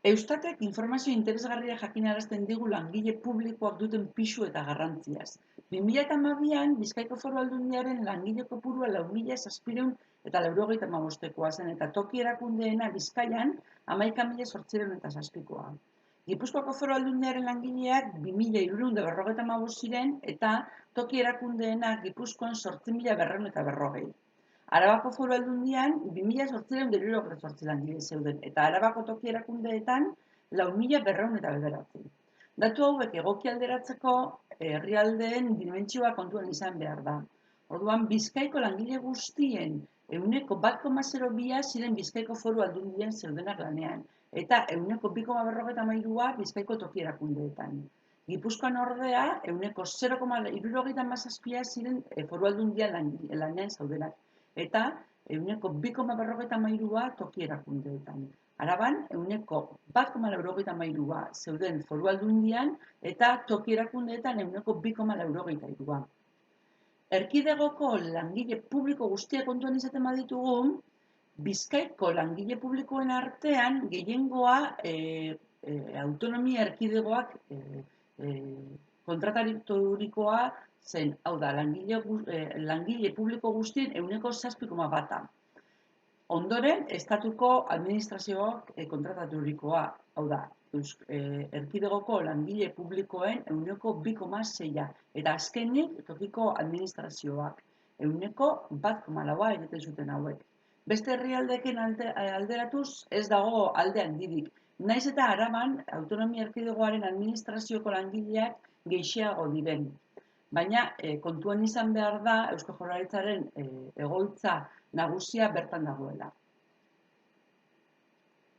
Eustatek informazio interesgarria jakinarazten digu langile publikoak duten pisu eta garrantziaz. 2012an Bizkaiko Foru Aldundiaren langile kopurua 4.785 zen eta toki erakundeena Bizkaian 11.807. Gipuzkoako Foru Aldundiaren langileak 2.355 ziren eta toki erakundeena Gipuzkoan 8.240. Arabako Foru Aldundian 2.878 langile zeuden eta Arabako toki erakundeetan 4.209. Datu hauek egoki alderatzeko herrialdeen dimentsioa kontuan izan behar da. Orduan, Bizkaiko langile guztien 1,02 ziren Bizkaiko Foru Aldundian zeudenak lanean eta 2,53 Bizkaiko toki erakundeetan. Gipuzkoan ordea, 0,77 ziren Foru Aldundian lanean zeudenak eta 2,53 toki erakundeetan. Araban, 1,93 zeuden Foru Aldundian eta toki erakundeetan 2,83. Erkidegoko langile publiko guztiak kontuan izaten baditugu, Bizkaiko langile publikoen artean gehiengoa autonomia erkidegoak kontrataturikoa zen, hau da, langile publiko guztien 7,1. Ondoren, estatuko administrazioak kontrataturikoa, hau da, erkidegoko langile publikoen 2,6. Eta azkenik, tokiko administrazioak 1,4 egiten zuten hauek. Beste herrialdeekin alderatuz ez dago alde handirik. Naiz eta Araban autonomia erkidegoaren administrazioko langileak gehiago diren. Baina kontuan izan behar da Eusko Jaurlaritzaren egoitza nagusia bertan dagoela.